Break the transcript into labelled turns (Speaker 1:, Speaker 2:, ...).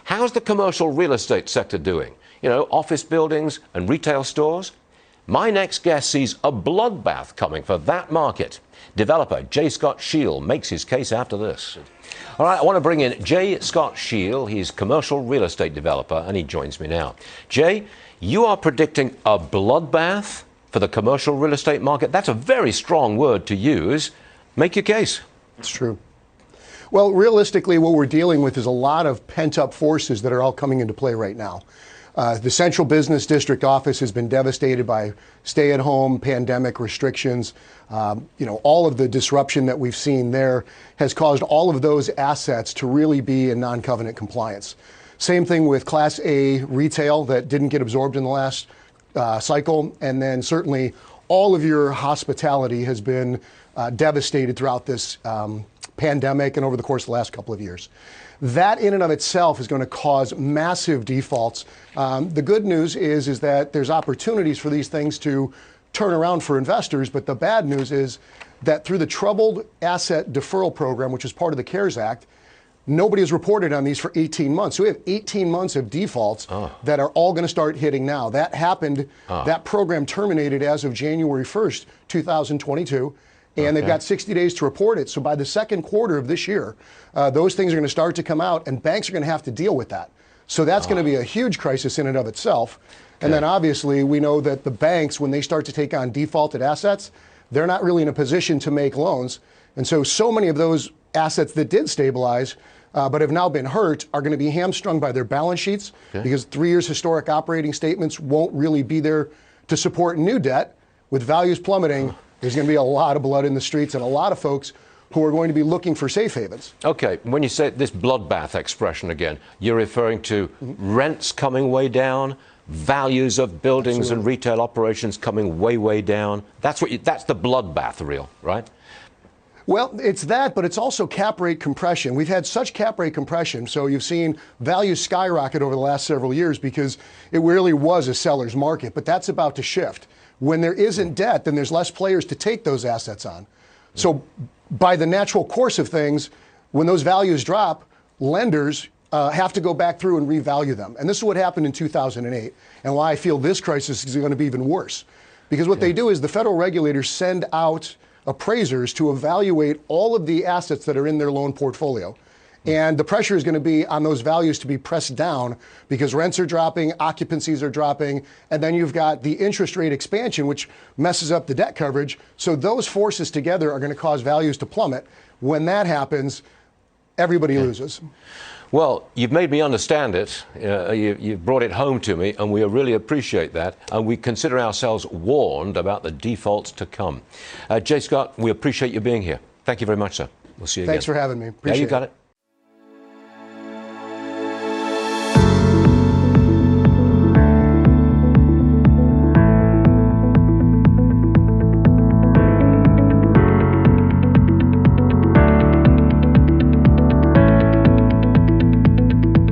Speaker 1: How's the commercial real estate sector doing? You know, office buildings and retail stores? My next guest sees a bloodbath coming for that market. Developer J. Scott Shield makes his case after this. All right, I want to bring in J. Scott Shield. He's commercial real estate developer, and he joins me now. Jay, you are predicting a bloodbath for the commercial real estate market. That's a very strong word to use. Make your case.
Speaker 2: It's true. Well, realistically, what we're dealing with is a lot of pent-up forces that are all coming into play right now. The central business district office has been devastated by stay-at-home pandemic restrictions. All of the disruption that we've seen there has caused all of those assets to really be in non-covenant compliance. Same thing with Class A retail that didn't get absorbed in the last cycle. And then certainly all of your hospitality has been devastated throughout this pandemic and over the course of the last couple of years. That in and of itself is going to cause massive defaults. The good news is that there's opportunities for these things to turn around for investors, but the bad news is that through the Troubled Asset Deferral Program, which is part of the CARES Act, nobody has reported on these for 18 months. So we have 18 months of defaults that are all going to start hitting now. That happened, that program terminated as of January 1st, 2022. And they've got 60 days to report it. So by the second quarter of this year, those things are going to start to come out, and banks are going to have to deal with that. So that's going to be a huge crisis in and of itself. And then obviously we know that the banks, when they start to take on defaulted assets, they're not really in a position to make loans. And so many of those assets that did stabilize but have now been hurt are going to be hamstrung by their balance sheets because 3 years historic operating statements won't really be there to support new debt. With values plummeting, there's going to be a lot of blood in the streets and a lot of folks who are going to be looking for safe havens. Okay,
Speaker 1: when you say this bloodbath expression again, you're referring to rents coming way down, values of buildings and retail operations coming way down. That's the bloodbath real, right?
Speaker 2: Well, it's that, but it's also cap rate compression. We've had such cap rate compression, so you've seen values skyrocket over the last several years because it really was a seller's market, but that's about to shift. When there isn't debt, then there's less players to take those assets on. So by the natural course of things, when those values drop, lenders have to go back through and revalue them. And this is what happened in 2008 and why I feel this crisis is going to be even worse. Because what they do is the federal regulators send out appraisers to evaluate all of the assets that are in their loan portfolio. And the pressure is going to be on those values to be pressed down because rents are dropping, occupancies are dropping, and then you've got the interest rate expansion, which messes up the debt coverage. So those forces together are going to cause values to plummet. When that happens, everybody loses.
Speaker 1: Well, you've made me understand it. You've brought it home to me, and we really appreciate that. And we consider ourselves warned about the defaults to come. J. Scott, we appreciate you being here. Thank you very much, sir. We'll see you again.
Speaker 2: Thanks for having me. Appreciate
Speaker 1: you got it.